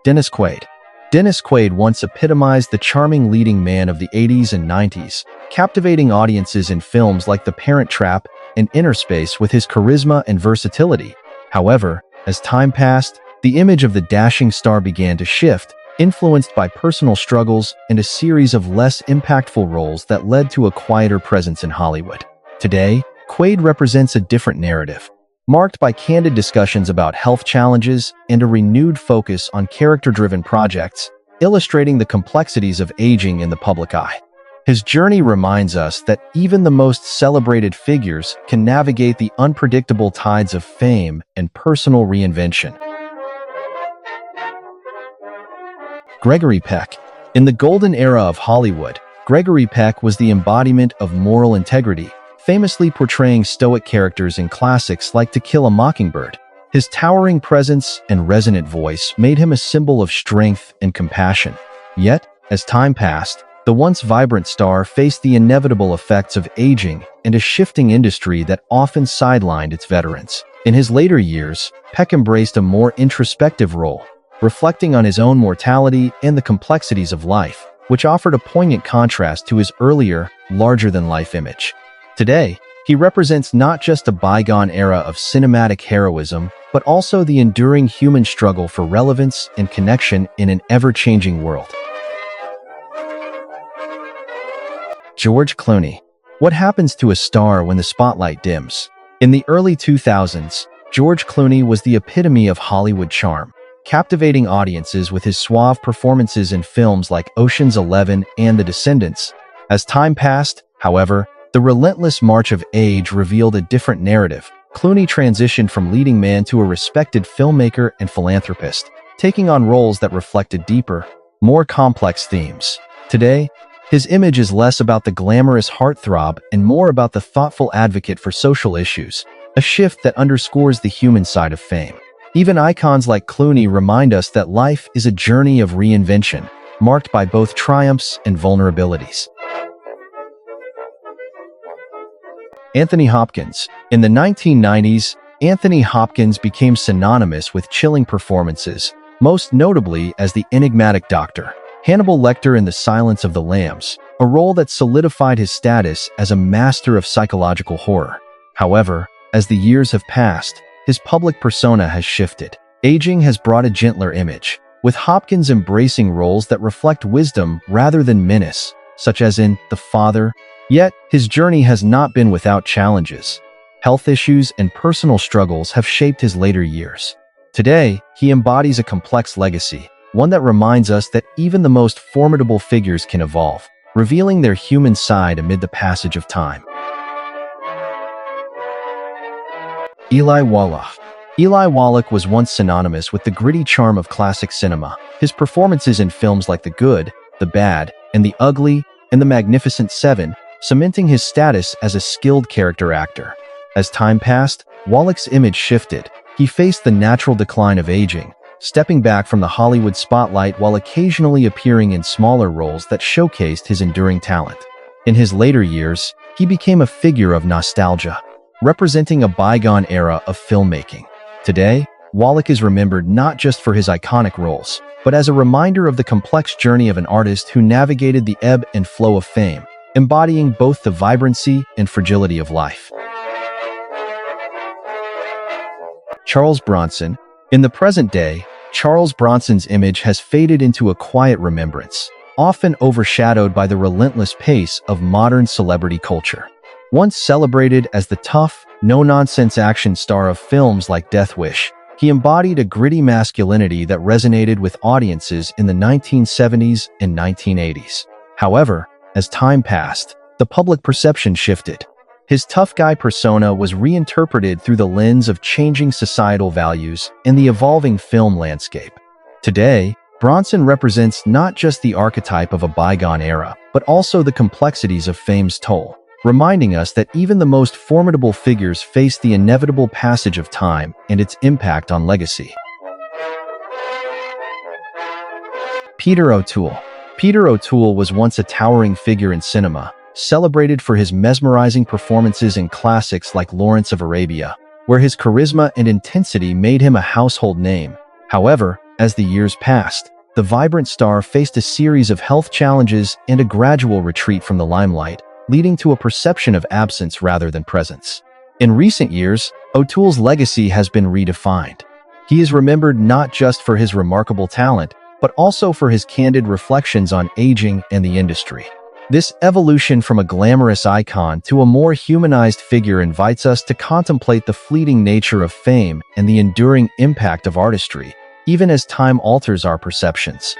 Dennis Quaid. Dennis Quaid once epitomized the charming leading man of the 80s and 90s, captivating audiences in films like The Parent Trap and Inner Space with his charisma and versatility. However, as time passed, the image of the dashing star began to shift, influenced by personal struggles and a series of less impactful roles that led to a quieter presence in Hollywood. Today, Quaid represents a different narrative, marked by candid discussions about health challenges and a renewed focus on character-driven projects, illustrating the complexities of aging in the public eye. His journey reminds us that even the most celebrated figures can navigate the unpredictable tides of fame and personal reinvention. Gregory Peck. In the golden era of Hollywood, Gregory Peck was the embodiment of moral integrity, famously portraying stoic characters in classics like To Kill a Mockingbird. His towering presence and resonant voice made him a symbol of strength and compassion. Yet, as time passed, the once vibrant star faced the inevitable effects of aging and a shifting industry that often sidelined its veterans. In his later years, Peck embraced a more introspective role, reflecting on his own mortality and the complexities of life, which offered a poignant contrast to his earlier, larger-than-life image. Today, he represents not just a bygone era of cinematic heroism, but also the enduring human struggle for relevance and connection in an ever-changing world. George Clooney. What happens to a star when the spotlight dims? In the early 2000s, George Clooney was the epitome of Hollywood charm, captivating audiences with his suave performances in films like Ocean's 11 and The Descendants. As time passed, however, the relentless march of age revealed a different narrative. Clooney transitioned from leading man to a respected filmmaker and philanthropist, taking on roles that reflected deeper, more complex themes. Today, his image is less about the glamorous heartthrob and more about the thoughtful advocate for social issues, a shift that underscores the human side of fame. Even icons like Clooney remind us that life is a journey of reinvention, marked by both triumphs and vulnerabilities. Anthony Hopkins. In the 1990s, Anthony Hopkins became synonymous with chilling performances, most notably as the enigmatic Dr. Hannibal Lecter in The Silence of the Lambs, a role that solidified his status as a master of psychological horror. However, as the years have passed, his public persona has shifted. Aging has brought a gentler image, with Hopkins embracing roles that reflect wisdom rather than menace, such as in The Father. Yet, his journey has not been without challenges. Health issues and personal struggles have shaped his later years. Today, he embodies a complex legacy, one that reminds us that even the most formidable figures can evolve, revealing their human side amid the passage of time. Eli Wallach. Eli Wallach was once synonymous with the gritty charm of classic cinema. His performances in films like The Good, The Bad, and The Ugly, and The Magnificent Seven, cementing his status as a skilled character actor. As time passed, Wallach's image shifted. He faced the natural decline of aging, stepping back from the Hollywood spotlight while occasionally appearing in smaller roles that showcased his enduring talent. In his later years, he became a figure of nostalgia, representing a bygone era of filmmaking. Today, Wallach is remembered not just for his iconic roles, but as a reminder of the complex journey of an artist who navigated the ebb and flow of fame, embodying both the vibrancy and fragility of life. Charles Bronson. In the present day, Charles Bronson's image has faded into a quiet remembrance, often overshadowed by the relentless pace of modern celebrity culture. Once celebrated as the tough, no-nonsense action star of films like Death Wish, he embodied a gritty masculinity that resonated with audiences in the 1970s and 1980s. However, as time passed, the public perception shifted. His tough guy persona was reinterpreted through the lens of changing societal values and the evolving film landscape. Today, Bronson represents not just the archetype of a bygone era, but also the complexities of fame's toll, reminding us that even the most formidable figures face the inevitable passage of time and its impact on legacy. Peter O'Toole. Peter O'Toole was once a towering figure in cinema, celebrated for his mesmerizing performances in classics like Lawrence of Arabia, where his charisma and intensity made him a household name. However, as the years passed, the vibrant star faced a series of health challenges and a gradual retreat from the limelight, leading to a perception of absence rather than presence. In recent years, O'Toole's legacy has been redefined. He is remembered not just for his remarkable talent, but also for his candid reflections on aging and the industry. This evolution from a glamorous icon to a more humanized figure invites us to contemplate the fleeting nature of fame and the enduring impact of artistry, even as time alters our perceptions.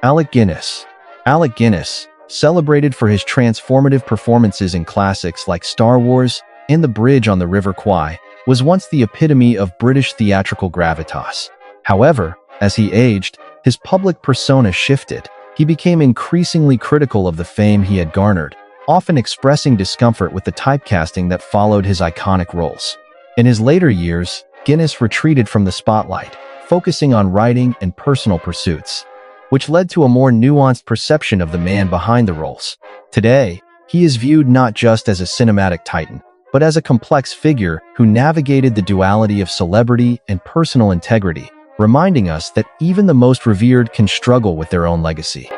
Alec Guinness. Alec Guinness, celebrated for his transformative performances in classics like Star Wars and The Bridge on the River Kwai, was once the epitome of British theatrical gravitas. However, as he aged, his public persona shifted. He became increasingly critical of the fame he had garnered, often expressing discomfort with the typecasting that followed his iconic roles. In his later years, Guinness retreated from the spotlight, focusing on writing and personal pursuits, which led to a more nuanced perception of the man behind the roles. Today, he is viewed not just as a cinematic titan, but as a complex figure who navigated the duality of celebrity and personal integrity, reminding us that even the most revered can struggle with their own legacy.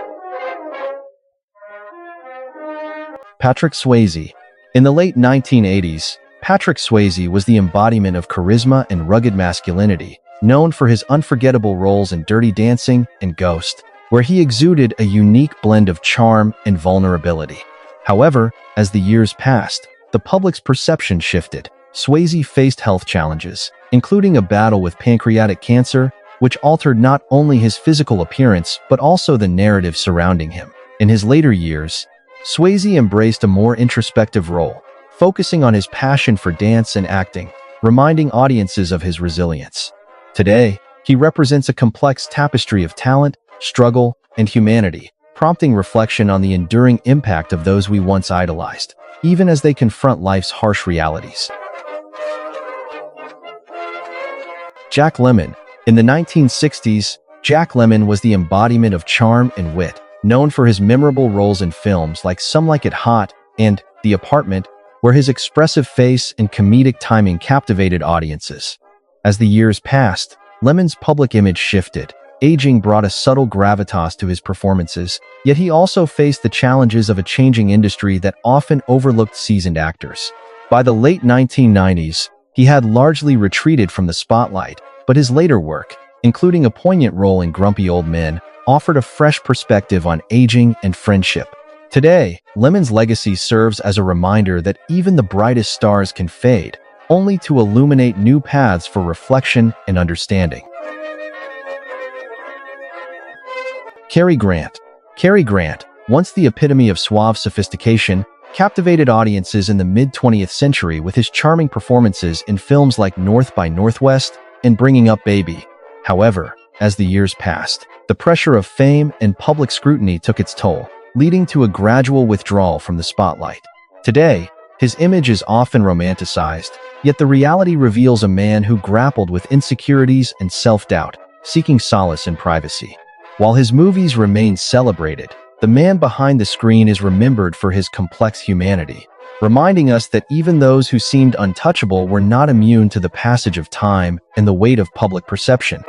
Patrick Swayze. In the late 1980s, Patrick Swayze was the embodiment of charisma and rugged masculinity, known for his unforgettable roles in Dirty Dancing and Ghost, where he exuded a unique blend of charm and vulnerability. However, as the years passed, the public's perception shifted. Swayze faced health challenges, including a battle with pancreatic cancer, which altered not only his physical appearance but also the narrative surrounding him. In his later years, Swayze embraced a more introspective role, focusing on his passion for dance and acting, reminding audiences of his resilience. Today, he represents a complex tapestry of talent, struggle, and humanity, prompting reflection on the enduring impact of those we once idolized, even as they confront life's harsh realities. Jack Lemmon. In the 1960s, Jack Lemmon was the embodiment of charm and wit, known for his memorable roles in films like Some Like It Hot and The Apartment, where his expressive face and comedic timing captivated audiences. As the years passed, Lemmon's public image shifted. Aging brought a subtle gravitas to his performances, yet he also faced the challenges of a changing industry that often overlooked seasoned actors. By the late 1990s, he had largely retreated from the spotlight, but his later work, including a poignant role in Grumpy Old Men, offered a fresh perspective on aging and friendship. Today, Lemmon's legacy serves as a reminder that even the brightest stars can fade, only to illuminate new paths for reflection and understanding. Cary Grant. Cary Grant, once the epitome of suave sophistication, captivated audiences in the mid-20th century with his charming performances in films like North by Northwest and Bringing Up Baby. However, as the years passed, the pressure of fame and public scrutiny took its toll, leading to a gradual withdrawal from the spotlight. Today, his image is often romanticized, yet the reality reveals a man who grappled with insecurities and self-doubt, seeking solace in privacy. While his movies remain celebrated, the man behind the screen is remembered for his complex humanity, reminding us that even those who seemed untouchable were not immune to the passage of time and the weight of public perception.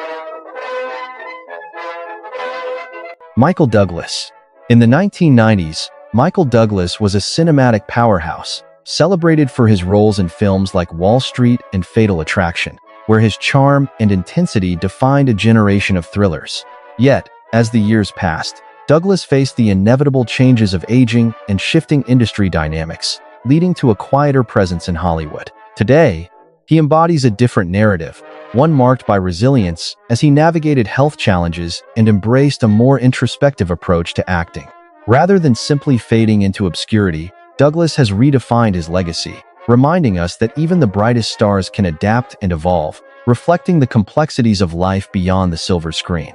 Michael Douglas. In the 1990s, Michael Douglas was a cinematic powerhouse, celebrated for his roles in films like Wall Street and Fatal Attraction, where his charm and intensity defined a generation of thrillers. Yet, as the years passed, Douglas faced the inevitable changes of aging and shifting industry dynamics, leading to a quieter presence in Hollywood. Today, he embodies a different narrative, one marked by resilience as he navigated health challenges and embraced a more introspective approach to acting. Rather than simply fading into obscurity, Douglas has redefined his legacy, reminding us that even the brightest stars can adapt and evolve, reflecting the complexities of life beyond the silver screen.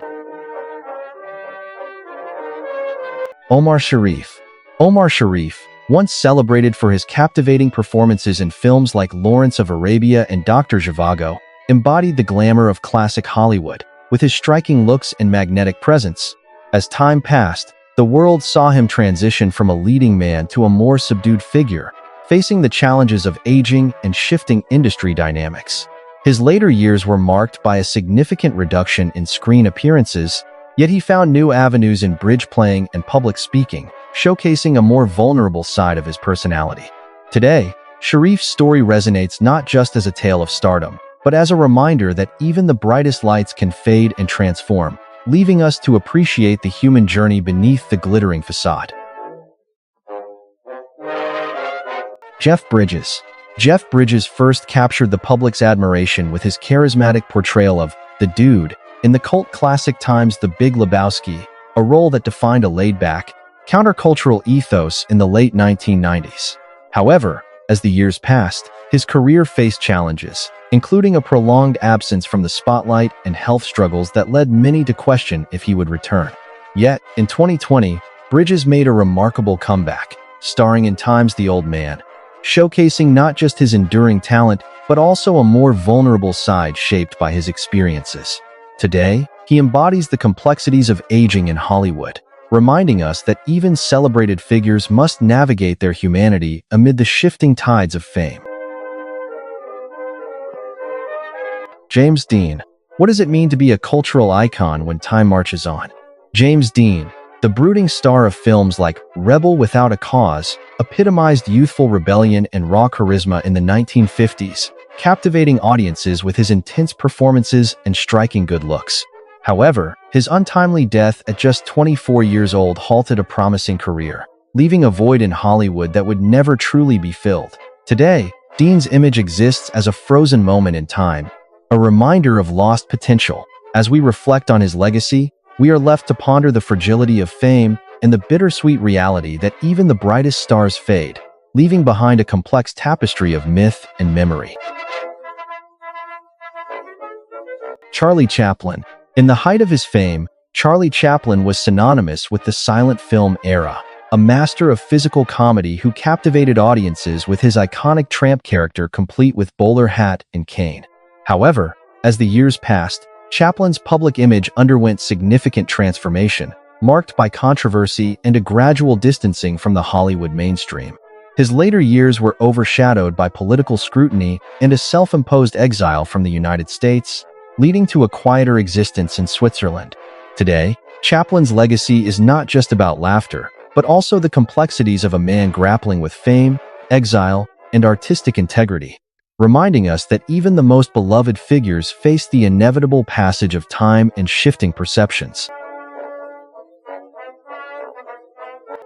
Omar Sharif. Omar Sharif, once celebrated for his captivating performances in films like Lawrence of Arabia and Dr. Zhivago, embodied the glamour of classic Hollywood, with his striking looks and magnetic presence. As time passed, the world saw him transition from a leading man to a more subdued figure, facing the challenges of aging and shifting industry dynamics. His later years were marked by a significant reduction in screen appearances, yet he found new avenues in bridge playing and public speaking, showcasing a more vulnerable side of his personality. Today, Sharif's story resonates not just as a tale of stardom, but as a reminder that even the brightest lights can fade and transform, leaving us to appreciate the human journey beneath the glittering facade. Jeff Bridges. Jeff Bridges first captured the public's admiration with his charismatic portrayal of the Dude in the cult classic Times The Big Lebowski, a role that defined a laid-back, countercultural ethos in the late 1990s. However, as the years passed, his career faced challenges, including a prolonged absence from the spotlight and health struggles that led many to question if he would return. Yet, in 2020, Bridges made a remarkable comeback, starring in Times The Old Man, showcasing not just his enduring talent, but also a more vulnerable side shaped by his experiences. Today, he embodies the complexities of aging in Hollywood, reminding us that even celebrated figures must navigate their humanity amid the shifting tides of fame. James Dean. What does it mean to be a cultural icon when time marches on? James Dean, the brooding star of films like Rebel Without a Cause, epitomized youthful rebellion and raw charisma in the 1950s, captivating audiences with his intense performances and striking good looks. However, his untimely death at just 24 years old halted a promising career, leaving a void in Hollywood that would never truly be filled. Today, Dean's image exists as a frozen moment in time, a reminder of lost potential. As we reflect on his legacy, we are left to ponder the fragility of fame and the bittersweet reality that even the brightest stars fade, leaving behind a complex tapestry of myth and memory. Charlie Chaplin. In the height of his fame, Charlie Chaplin was synonymous with the silent film era, a master of physical comedy who captivated audiences with his iconic tramp character complete with bowler hat and cane. However, as the years passed, Chaplin's public image underwent significant transformation, marked by controversy and a gradual distancing from the Hollywood mainstream. His later years were overshadowed by political scrutiny and a self-imposed exile from the United States, leading to a quieter existence in Switzerland. Today, Chaplin's legacy is not just about laughter, but also the complexities of a man grappling with fame, exile, and artistic integrity, reminding us that even the most beloved figures face the inevitable passage of time and shifting perceptions.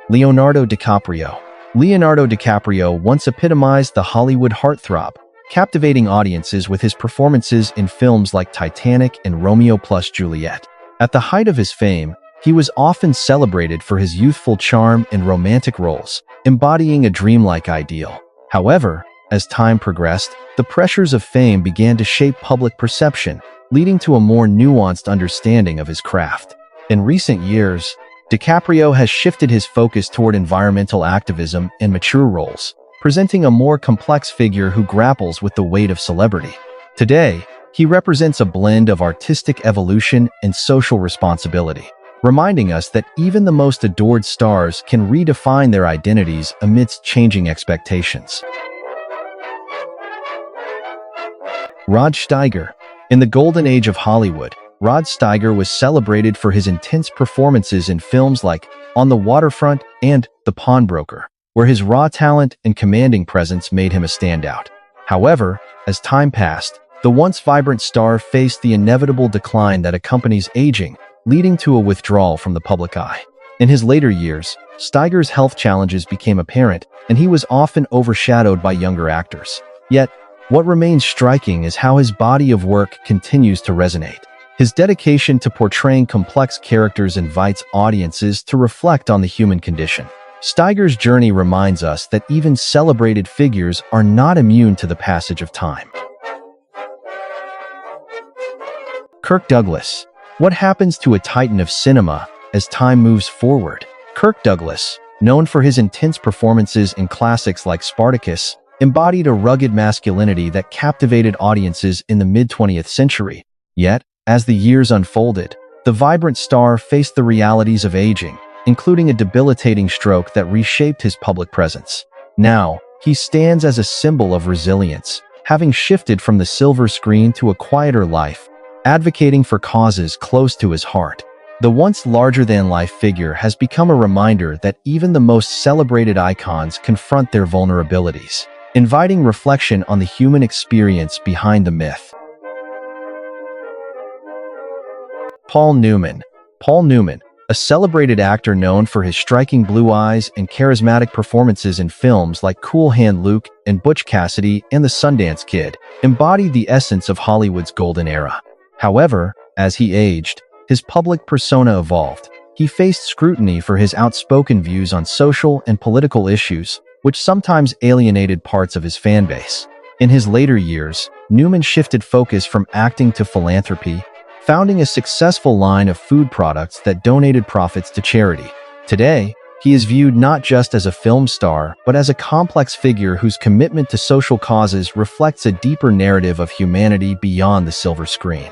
Leonardo DiCaprio. Leonardo DiCaprio once epitomized the Hollywood heartthrob, captivating audiences with his performances in films like Titanic and Romeo plus Juliet. At the height of his fame, he was often celebrated for his youthful charm and romantic roles, embodying a dreamlike ideal. However, as time progressed, the pressures of fame began to shape public perception, leading to a more nuanced understanding of his craft. In recent years, DiCaprio has shifted his focus toward environmental activism and mature roles, presenting a more complex figure who grapples with the weight of celebrity. Today, he represents a blend of artistic evolution and social responsibility, reminding us that even the most adored stars can redefine their identities amidst changing expectations. Rod Steiger. In the golden age of Hollywood, Rod Steiger was celebrated for his intense performances in films like On the Waterfront and The Pawnbroker, where his raw talent and commanding presence made him a standout. However, as time passed, the once vibrant star faced the inevitable decline that accompanies aging, leading to a withdrawal from the public eye. In his later years, Steiger's health challenges became apparent, and he was often overshadowed by younger actors. Yet, what remains striking is how his body of work continues to resonate. His dedication to portraying complex characters invites audiences to reflect on the human condition. Steiger's journey reminds us that even celebrated figures are not immune to the passage of time. Kirk Douglas. What happens to a titan of cinema as time moves forward? Kirk Douglas, known for his intense performances in classics like Spartacus, embodied a rugged masculinity that captivated audiences in the mid-20th century. Yet, as the years unfolded, the vibrant star faced the realities of aging, including a debilitating stroke that reshaped his public presence. Now, he stands as a symbol of resilience, having shifted from the silver screen to a quieter life, advocating for causes close to his heart. The once larger-than-life figure has become a reminder that even the most celebrated icons confront their vulnerabilities, inviting reflection on the human experience behind the myth. Paul Newman. Paul Newman, a celebrated actor known for his striking blue eyes and charismatic performances in films like Cool Hand Luke and Butch Cassidy and the Sundance Kid, embodied the essence of Hollywood's golden era. However, as he aged, his public persona evolved. He faced scrutiny for his outspoken views on social and political issues, which sometimes alienated parts of his fanbase. In his later years, Newman shifted focus from acting to philanthropy, founding a successful line of food products that donated profits to charity. Today, he is viewed not just as a film star, but as a complex figure whose commitment to social causes reflects a deeper narrative of humanity beyond the silver screen.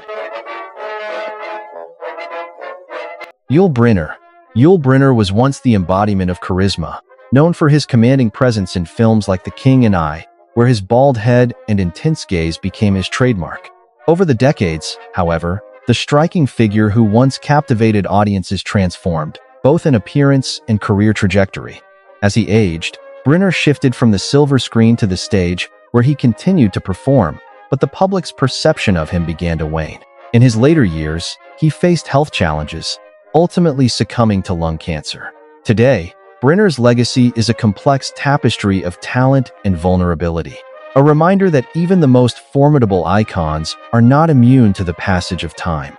Yul Brynner. Yul Brynner was once the embodiment of charisma, known for his commanding presence in films like The King and I, where his bald head and intense gaze became his trademark. Over the decades, however, the striking figure who once captivated audiences transformed, both in appearance and career trajectory. As he aged, Brynner shifted from the silver screen to the stage, where he continued to perform, but the public's perception of him began to wane. In his later years, he faced health challenges, ultimately succumbing to lung cancer. Today, Brynner's legacy is a complex tapestry of talent and vulnerability, a reminder that even the most formidable icons are not immune to the passage of time.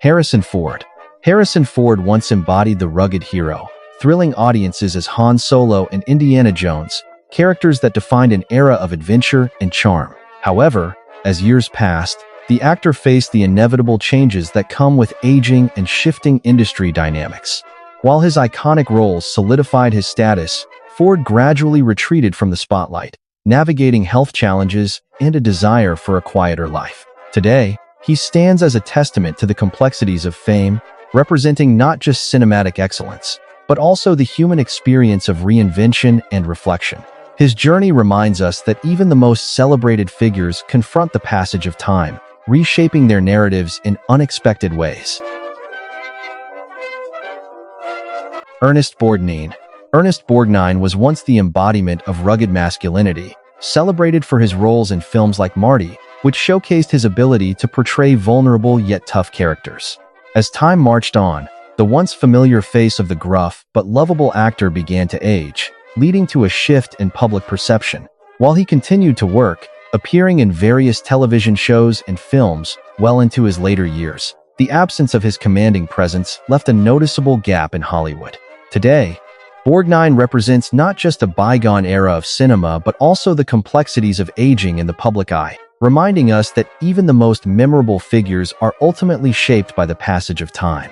Harrison Ford. Harrison Ford once embodied the rugged hero, thrilling audiences as Han Solo and Indiana Jones, characters that defined an era of adventure and charm. However, as years passed, the actor faced the inevitable changes that come with aging and shifting industry dynamics. While his iconic roles solidified his status, Ford gradually retreated from the spotlight, navigating health challenges and a desire for a quieter life. Today, he stands as a testament to the complexities of fame, representing not just cinematic excellence, but also the human experience of reinvention and reflection. His journey reminds us that even the most celebrated figures confront the passage of time, reshaping their narratives in unexpected ways. Ernest Borgnine. Ernest Borgnine was once the embodiment of rugged masculinity, celebrated for his roles in films like Marty, which showcased his ability to portray vulnerable yet tough characters. As time marched on, the once familiar face of the gruff but lovable actor began to age, leading to a shift in public perception. While he continued to work, appearing in various television shows and films well into his later years, the absence of his commanding presence left a noticeable gap in Hollywood. Today, Borgnine represents not just a bygone era of cinema but also the complexities of aging in the public eye, reminding us that even the most memorable figures are ultimately shaped by the passage of time.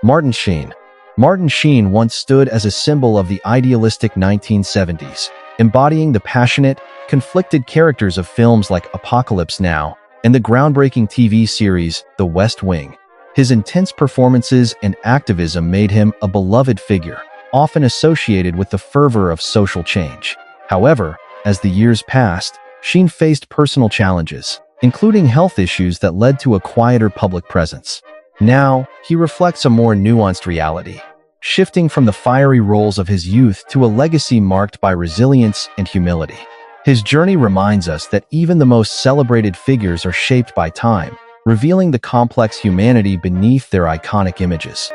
Martin Sheen. Martin Sheen once stood as a symbol of the idealistic 1970s, embodying the passionate, conflicted characters of films like Apocalypse Now and the groundbreaking TV series The West Wing. His intense performances and activism made him a beloved figure, often associated with the fervor of social change. However, as the years passed, Sheen faced personal challenges, including health issues that led to a quieter public presence. Now, he reflects a more nuanced reality, shifting from the fiery roles of his youth to a legacy marked by resilience and humility. His journey reminds us that even the most celebrated figures are shaped by time, revealing the complex humanity beneath their iconic images.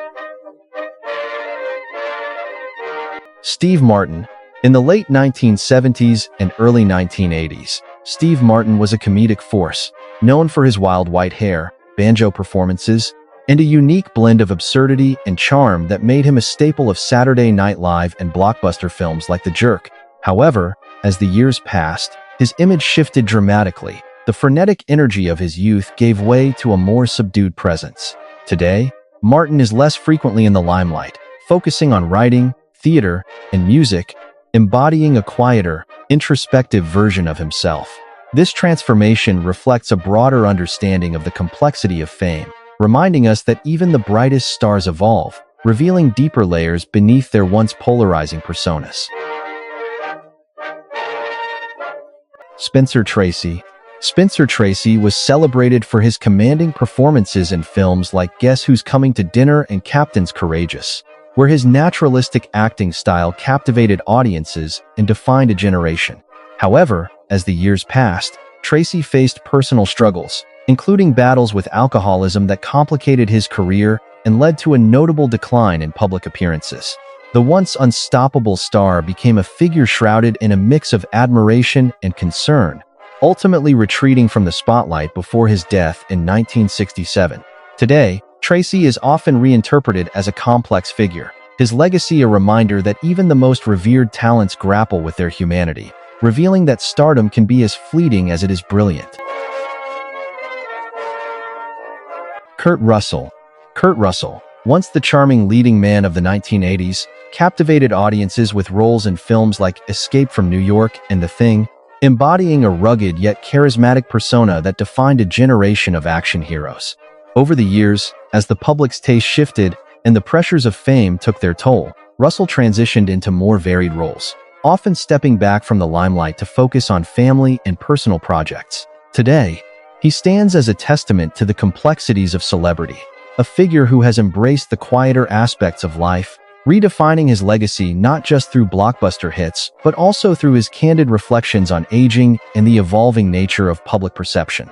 Steve Martin. In the late 1970s and early 1980s, Steve Martin was a comedic force, known for his wild white hair, banjo performances, and a unique blend of absurdity and charm that made him a staple of Saturday Night Live and blockbuster films like The Jerk. However, as the years passed, his image shifted dramatically. The frenetic energy of his youth gave way to a more subdued presence. Today, Martin is less frequently in the limelight, focusing on writing, theater, and music, embodying a quieter, introspective version of himself. This transformation reflects a broader understanding of the complexity of fame, reminding us that even the brightest stars evolve, revealing deeper layers beneath their once polarizing personas. Spencer Tracy. Spencer Tracy was celebrated for his commanding performances in films like Guess Who's Coming to Dinner and Captain's Courageous, where his naturalistic acting style captivated audiences and defined a generation. However, as the years passed, Tracy faced personal struggles, including battles with alcoholism that complicated his career and led to a notable decline in public appearances. The once unstoppable star became a figure shrouded in a mix of admiration and concern, ultimately retreating from the spotlight before his death in 1967. Today, Tracy is often reinterpreted as a complex figure, his legacy a reminder that even the most revered talents grapple with their humanity, revealing that stardom can be as fleeting as it is brilliant. Kurt Russell. Kurt Russell, once the charming leading man of the 1980s, captivated audiences with roles in films like Escape from New York and The Thing, embodying a rugged yet charismatic persona that defined a generation of action heroes. Over the years, as the public's taste shifted and the pressures of fame took their toll, Russell transitioned into more varied roles, often stepping back from the limelight to focus on family and personal projects. Today, he stands as a testament to the complexities of celebrity, a figure who has embraced the quieter aspects of life, redefining his legacy not just through blockbuster hits, but also through his candid reflections on aging and the evolving nature of public perception.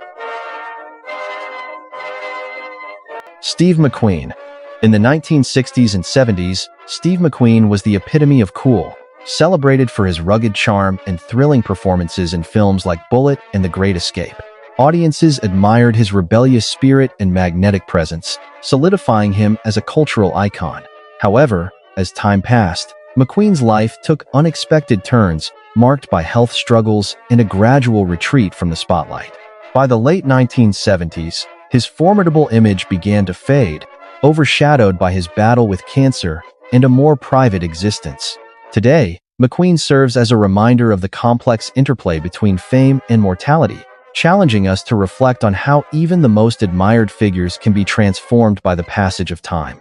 Steve McQueen. In the 1960s and 70s, Steve McQueen was the epitome of cool, celebrated for his rugged charm and thrilling performances in films like Bullitt and The Great Escape. Audiences admired his rebellious spirit and magnetic presence, solidifying him as a cultural icon. However, as time passed, McQueen's life took unexpected turns, marked by health struggles and a gradual retreat from the spotlight. By the late 1970s, his formidable image began to fade, overshadowed by his battle with cancer and a more private existence. Today, McQueen serves as a reminder of the complex interplay between fame and mortality, challenging us to reflect on how even the most admired figures can be transformed by the passage of time.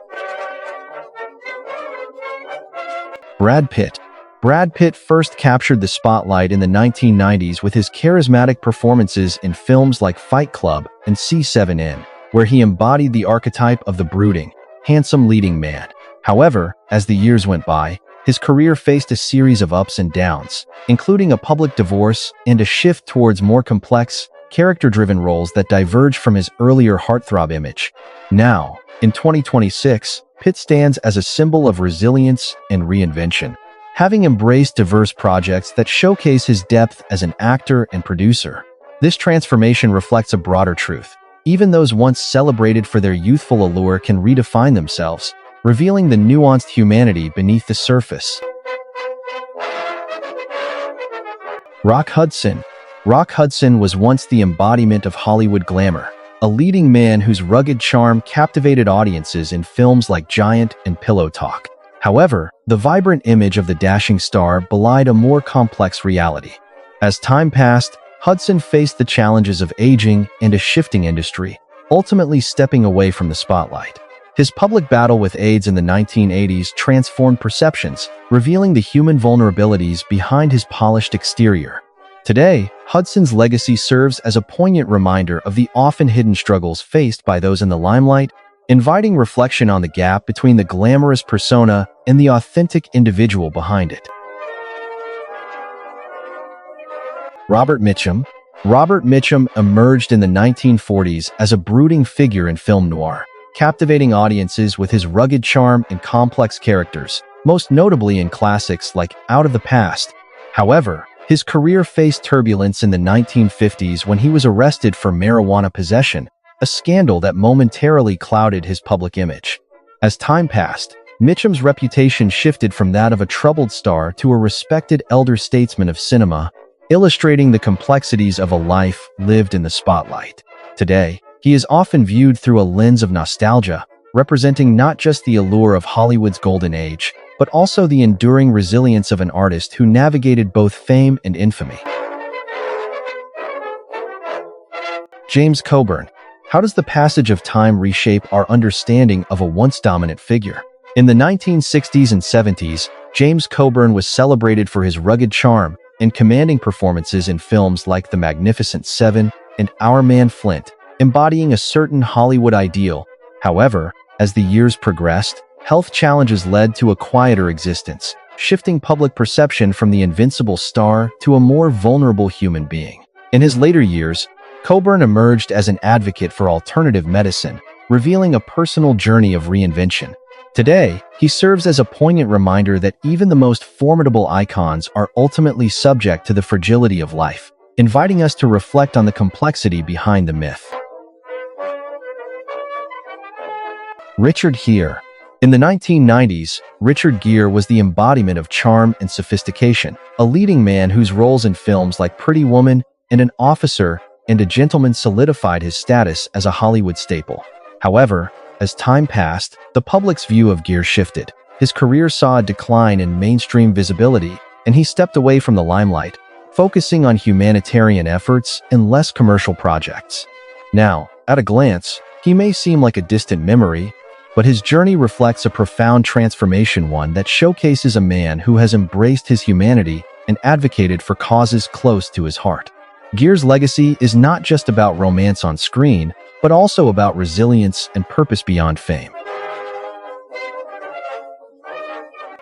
Brad Pitt. Brad Pitt first captured the spotlight in the 1990s with his charismatic performances in films like Fight Club and C7N, where he embodied the archetype of the brooding, handsome leading man. However, as the years went by, his career faced a series of ups and downs, including a public divorce and a shift towards more complex, character-driven roles that diverged from his earlier heartthrob image. Now, in 2026, Pitt stands as a symbol of resilience and reinvention, having embraced diverse projects that showcase his depth as an actor and producer. This transformation reflects a broader truth. Even those once celebrated for their youthful allure can redefine themselves, revealing the nuanced humanity beneath the surface. Rock Hudson. Rock Hudson was once the embodiment of Hollywood glamour, a leading man whose rugged charm captivated audiences in films like Giant and Pillow Talk. However, the vibrant image of the dashing star belied a more complex reality. As time passed, Hudson faced the challenges of aging and a shifting industry, ultimately stepping away from the spotlight. His public battle with AIDS in the 1980s transformed perceptions, revealing the human vulnerabilities behind his polished exterior. Today, Hudson's legacy serves as a poignant reminder of the often hidden struggles faced by those in the limelight, inviting reflection on the gap between the glamorous persona and the authentic individual behind it. Robert Mitchum. Robert Mitchum emerged in the 1940s as a brooding figure in film noir, captivating audiences with his rugged charm and complex characters, most notably in classics like Out of the Past. However, his career faced turbulence in the 1950s when he was arrested for marijuana possession, a scandal that momentarily clouded his public image. As time passed, Mitchum's reputation shifted from that of a troubled star to a respected elder statesman of cinema, illustrating the complexities of a life lived in the spotlight. Today, he is often viewed through a lens of nostalgia, representing not just the allure of Hollywood's golden age, but also the enduring resilience of an artist who navigated both fame and infamy. James Coburn. How does the passage of time reshape our understanding of a once dominant figure? In the 1960s and 70s, James Coburn was celebrated for his rugged charm and commanding performances in films like The Magnificent Seven and Our Man Flint, embodying a certain Hollywood ideal. However, as the years progressed, health challenges led to a quieter existence, shifting public perception from the invincible star to a more vulnerable human being. In his later years, Coburn emerged as an advocate for alternative medicine, revealing a personal journey of reinvention. Today, he serves as a poignant reminder that even the most formidable icons are ultimately subject to the fragility of life, inviting us to reflect on the complexity behind the myth. Richard Gere. In the 1990s, Richard Gere was the embodiment of charm and sophistication, a leading man whose roles in films like Pretty Woman and An Officer and a Gentleman solidified his status as a Hollywood staple. However, as time passed, the public's view of Gere shifted. His career saw a decline in mainstream visibility, and he stepped away from the limelight, focusing on humanitarian efforts and less commercial projects. Now, at a glance, he may seem like a distant memory, but his journey reflects a profound transformation, one that showcases a man who has embraced his humanity and advocated for causes close to his heart. Gere's legacy is not just about romance on screen, but also about resilience and purpose beyond fame.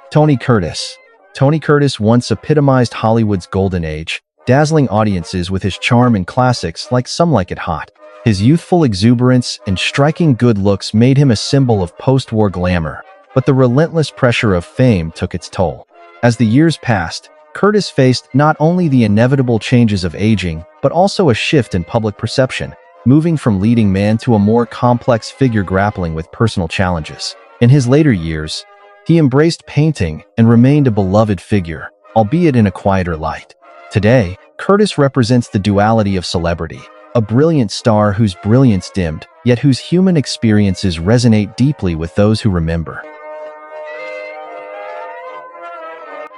Tony Curtis. Tony Curtis once epitomized Hollywood's golden age, dazzling audiences with his charm in classics like Some Like It Hot. His youthful exuberance and striking good looks made him a symbol of post-war glamour, but the relentless pressure of fame took its toll. As the years passed, Curtis faced not only the inevitable changes of aging, but also a shift in public perception, moving from leading man to a more complex figure grappling with personal challenges. In his later years, he embraced painting and remained a beloved figure, albeit in a quieter light. Today, Curtis represents the duality of celebrity, a brilliant star whose brilliance dimmed, yet whose human experiences resonate deeply with those who remember.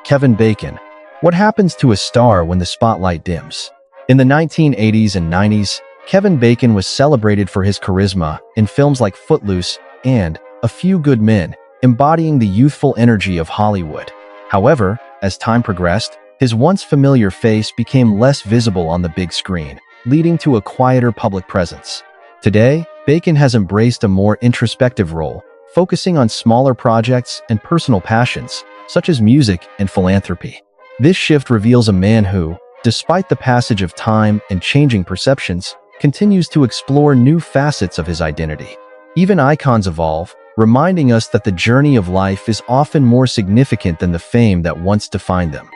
Kevin Bacon. What happens to a star when the spotlight dims? In the 1980s and 90s, Kevin Bacon was celebrated for his charisma in films like Footloose and A Few Good Men, embodying the youthful energy of Hollywood. However, as time progressed, his once familiar face became less visible on the big screen, leading to a quieter public presence. Today, Bacon has embraced a more introspective role, focusing on smaller projects and personal passions, such as music and philanthropy. This shift reveals a man who, despite the passage of time and changing perceptions, continues to explore new facets of his identity. Even icons evolve, reminding us that the journey of life is often more significant than the fame that once defined them.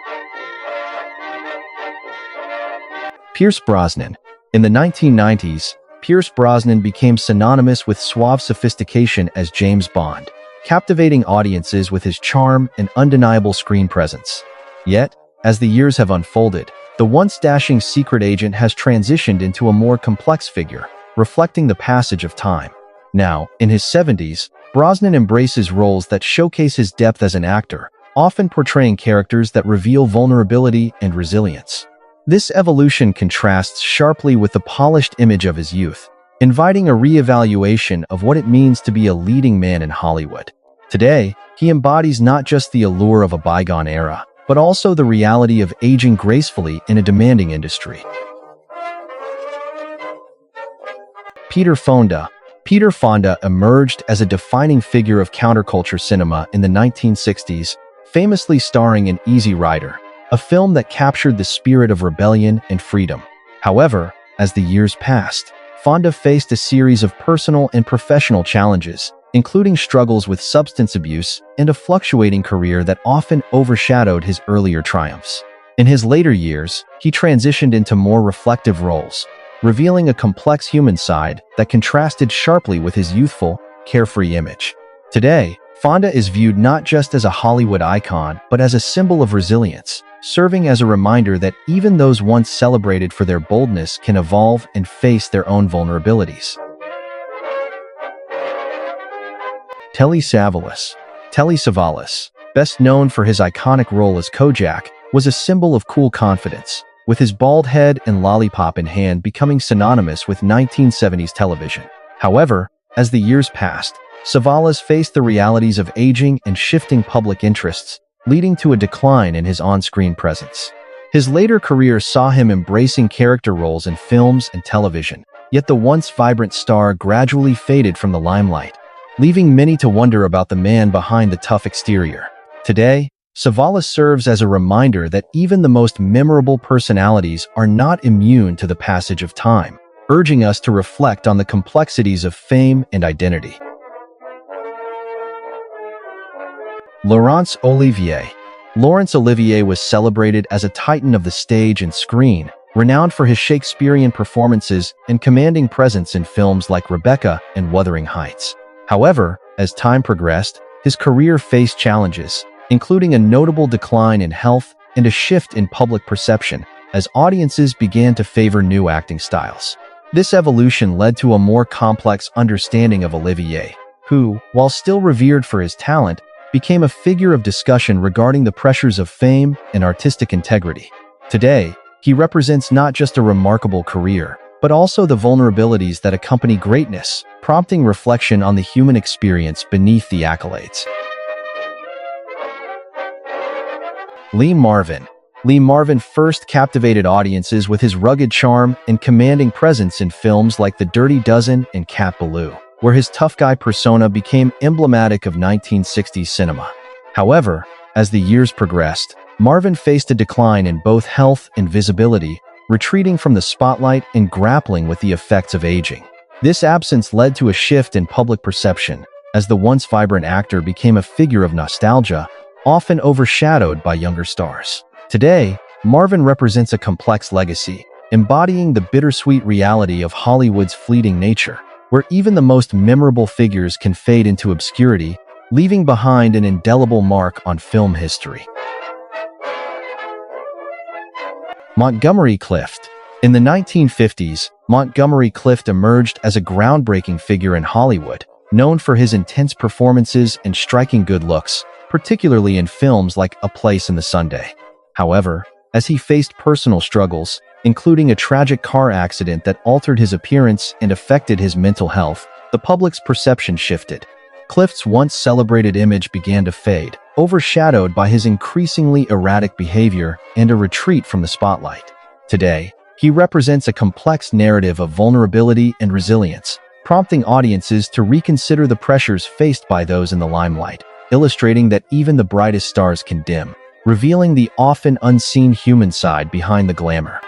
Pierce Brosnan. In the 1990s, Pierce Brosnan became synonymous with suave sophistication as James Bond, captivating audiences with his charm and undeniable screen presence. Yet, as the years have unfolded, the once dashing secret agent has transitioned into a more complex figure, reflecting the passage of time. Now, in his 70s, Brosnan embraces roles that showcase his depth as an actor, often portraying characters that reveal vulnerability and resilience. This evolution contrasts sharply with the polished image of his youth, inviting a re-evaluation of what it means to be a leading man in Hollywood. Today, he embodies not just the allure of a bygone era, but also the reality of aging gracefully in a demanding industry. Peter Fonda. Peter Fonda emerged as a defining figure of counterculture cinema in the 1960s, famously starring in Easy Rider, a film that captured the spirit of rebellion and freedom. However, as the years passed, Fonda faced a series of personal and professional challenges, including struggles with substance abuse and a fluctuating career that often overshadowed his earlier triumphs. In his later years, he transitioned into more reflective roles, revealing a complex human side that contrasted sharply with his youthful, carefree image. Today, Fonda is viewed not just as a Hollywood icon, but as a symbol of resilience, serving as a reminder that even those once celebrated for their boldness can evolve and face their own vulnerabilities. Telly Savalas. Telly Savalas, best known for his iconic role as Kojak, was a symbol of cool confidence, with his bald head and lollipop in hand becoming synonymous with 1970s television. However, as the years passed, Savalas faced the realities of aging and shifting public interests, leading to a decline in his on-screen presence. His later career saw him embracing character roles in films and television, yet the once vibrant star gradually faded from the limelight, leaving many to wonder about the man behind the tough exterior. Today, Savalas serves as a reminder that even the most memorable personalities are not immune to the passage of time, urging us to reflect on the complexities of fame and identity. Laurence Olivier. Laurence Olivier was celebrated as a titan of the stage and screen, renowned for his Shakespearean performances and commanding presence in films like Rebecca and Wuthering Heights. However, as time progressed, his career faced challenges, including a notable decline in health and a shift in public perception, as audiences began to favor new acting styles. This evolution led to a more complex understanding of Olivier, who, while still revered for his talent, became a figure of discussion regarding the pressures of fame and artistic integrity. Today, he represents not just a remarkable career, but also the vulnerabilities that accompany greatness, prompting reflection on the human experience beneath the accolades. Lee Marvin. Lee Marvin first captivated audiences with his rugged charm and commanding presence in films like The Dirty Dozen and Cat Ballou, where his tough guy persona became emblematic of 1960s cinema. However, as the years progressed, Marvin faced a decline in both health and visibility, retreating from the spotlight and grappling with the effects of aging. This absence led to a shift in public perception, as the once vibrant actor became a figure of nostalgia, often overshadowed by younger stars. Today, Marvin represents a complex legacy, embodying the bittersweet reality of Hollywood's fleeting nature, where even the most memorable figures can fade into obscurity, leaving behind an indelible mark on film history. Montgomery Clift. In the 1950s, Montgomery Clift emerged as a groundbreaking figure in Hollywood, known for his intense performances and striking good looks, particularly in films like A Place in the Sunday. However, as he faced personal struggles, including a tragic car accident that altered his appearance and affected his mental health, the public's perception shifted. Clift's once celebrated image began to fade, overshadowed by his increasingly erratic behavior and a retreat from the spotlight. Today, he represents a complex narrative of vulnerability and resilience, prompting audiences to reconsider the pressures faced by those in the limelight, illustrating that even the brightest stars can dim, revealing the often unseen human side behind the glamour.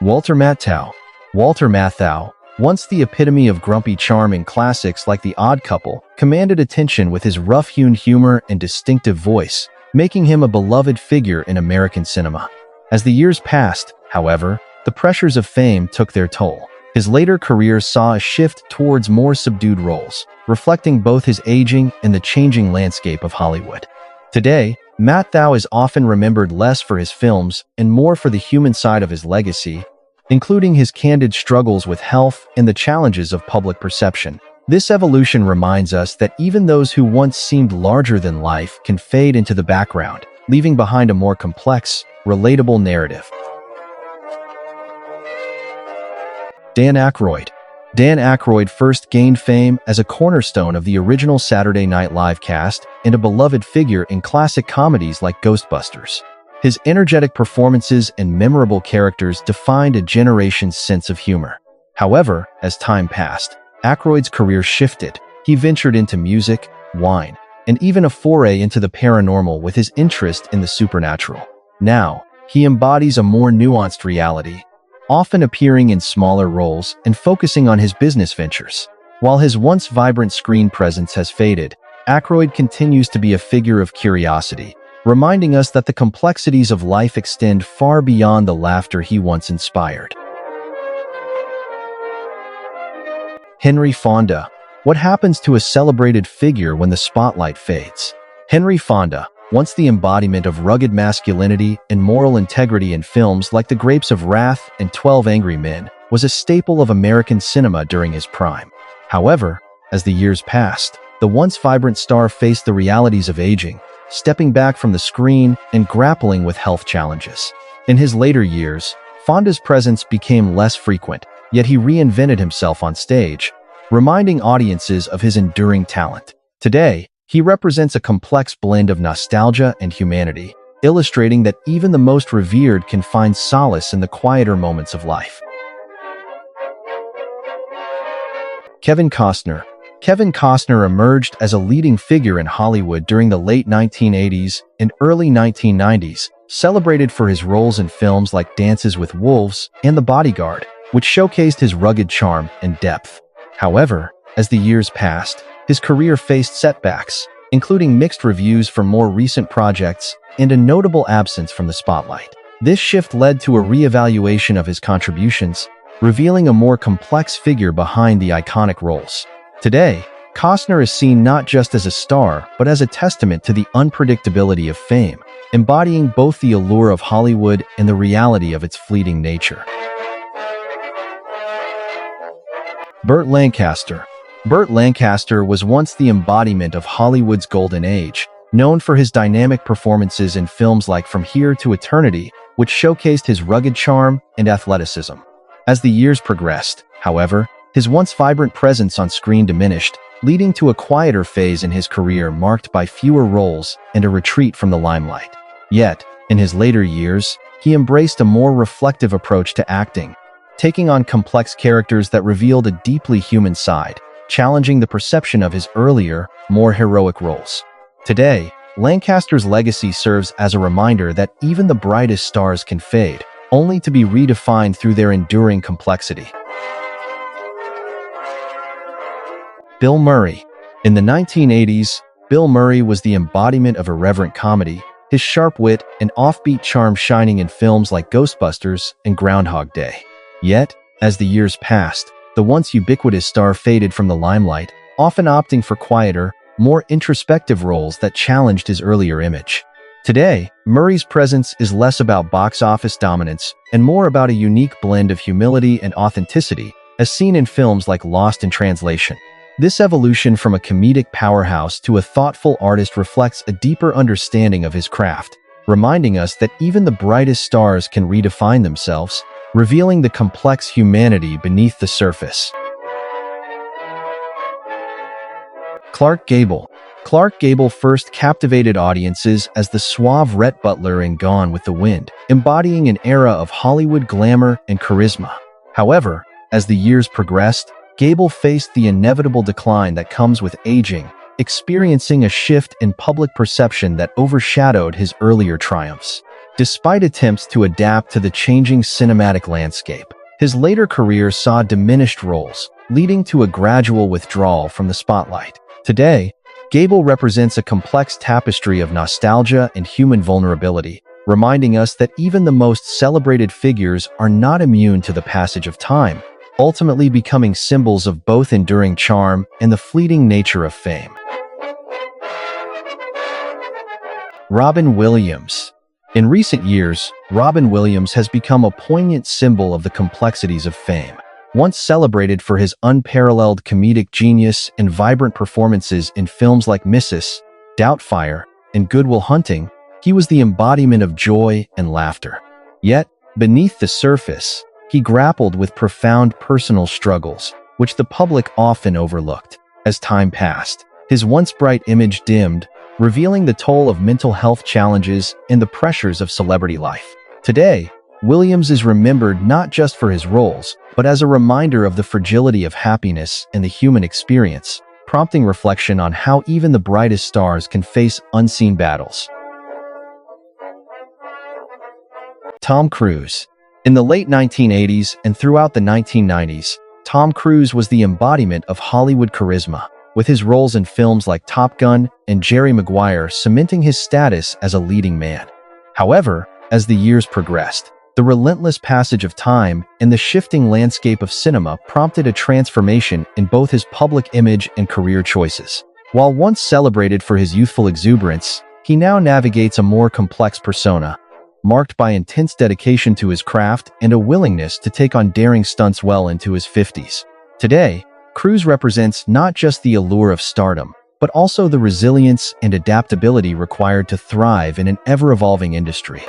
Walter Matthau. Walter Matthau, once the epitome of grumpy charm in classics like The Odd Couple, commanded attention with his rough-hewn humor and distinctive voice, making him a beloved figure in American cinema. As the years passed, however, the pressures of fame took their toll. His later career saw a shift towards more subdued roles, reflecting both his aging and the changing landscape of Hollywood. Today, Matthau is often remembered less for his films and more for the human side of his legacy, including his candid struggles with health and the challenges of public perception. This evolution reminds us that even those who once seemed larger than life can fade into the background, leaving behind a more complex, relatable narrative. Dan Aykroyd. Dan Aykroyd first gained fame as a cornerstone of the original Saturday Night Live cast and a beloved figure in classic comedies like Ghostbusters. His energetic performances and memorable characters defined a generation's sense of humor. However, as time passed, Aykroyd's career shifted. He ventured into music, wine, and even a foray into the paranormal with his interest in the supernatural. Now, he embodies a more nuanced reality, often appearing in smaller roles and focusing on his business ventures. While his once vibrant screen presence has faded, Aykroyd continues to be a figure of curiosity, reminding us that the complexities of life extend far beyond the laughter he once inspired. Henry Fonda. What happens to a celebrated figure when the spotlight fades? Henry Fonda, once the embodiment of rugged masculinity and moral integrity in films like The Grapes of Wrath and 12 Angry Men, was a staple of American cinema during his prime. However, as the years passed, the once vibrant star faced the realities of aging, stepping back from the screen and grappling with health challenges. In his later years, Fonda's presence became less frequent, yet he reinvented himself on stage, reminding audiences of his enduring talent. Today, he represents a complex blend of nostalgia and humanity, illustrating that even the most revered can find solace in the quieter moments of life. Kevin Costner. Kevin Costner emerged as a leading figure in Hollywood during the late 1980s and early 1990s, celebrated for his roles in films like Dances with Wolves and The Bodyguard, which showcased his rugged charm and depth. However, as the years passed, his career faced setbacks, including mixed reviews for more recent projects and a notable absence from the spotlight. This shift led to a reevaluation of his contributions, revealing a more complex figure behind the iconic roles. Today, Costner is seen not just as a star, but as a testament to the unpredictability of fame, embodying both the allure of Hollywood and the reality of its fleeting nature. Burt Lancaster. Burt Lancaster was once the embodiment of Hollywood's golden age, known for his dynamic performances in films like From Here to Eternity, which showcased his rugged charm and athleticism. As the years progressed, however, his once vibrant presence on screen diminished, leading to a quieter phase in his career marked by fewer roles and a retreat from the limelight. Yet, in his later years, he embraced a more reflective approach to acting, taking on complex characters that revealed a deeply human side, challenging the perception of his earlier, more heroic roles. Today, Lancaster's legacy serves as a reminder that even the brightest stars can fade, only to be redefined through their enduring complexity. Bill Murray. In the 1980s, Bill Murray was the embodiment of irreverent comedy, his sharp wit and offbeat charm shining in films like Ghostbusters and Groundhog Day. Yet, as the years passed, the once ubiquitous star faded from the limelight, often opting for quieter, more introspective roles that challenged his earlier image. Today, Murray's presence is less about box office dominance and more about a unique blend of humility and authenticity, as seen in films like Lost in Translation. This evolution from a comedic powerhouse to a thoughtful artist reflects a deeper understanding of his craft, reminding us that even the brightest stars can redefine themselves, revealing the complex humanity beneath the surface. Clark Gable. Clark Gable first captivated audiences as the suave Rhett Butler in Gone with the Wind, embodying an era of Hollywood glamour and charisma. However, as the years progressed, Gable faced the inevitable decline that comes with aging, experiencing a shift in public perception that overshadowed his earlier triumphs. Despite attempts to adapt to the changing cinematic landscape, his later career saw diminished roles, leading to a gradual withdrawal from the spotlight. Today, Gable represents a complex tapestry of nostalgia and human vulnerability, reminding us that even the most celebrated figures are not immune to the passage of time, ultimately becoming symbols of both enduring charm and the fleeting nature of fame. Robin Williams. In recent years, Robin Williams has become a poignant symbol of the complexities of fame. Once celebrated for his unparalleled comedic genius and vibrant performances in films like Mrs. Doubtfire and Good Will Hunting, he was the embodiment of joy and laughter. Yet, beneath the surface, he grappled with profound personal struggles, which the public often overlooked. As time passed, his once bright image dimmed, revealing the toll of mental health challenges and the pressures of celebrity life. Today, Williams is remembered not just for his roles, but as a reminder of the fragility of happiness and the human experience, prompting reflection on how even the brightest stars can face unseen battles. Tom Cruise. In the late 1980s and throughout the 1990s, Tom Cruise was the embodiment of Hollywood charisma, with his roles in films like Top Gun and Jerry Maguire cementing his status as a leading man. However, as the years progressed, the relentless passage of time and the shifting landscape of cinema prompted a transformation in both his public image and career choices. While once celebrated for his youthful exuberance, he now navigates a more complex persona, marked by intense dedication to his craft and a willingness to take on daring stunts well into his 50s. Today, Cruise represents not just the allure of stardom, but also the resilience and adaptability required to thrive in an ever-evolving industry.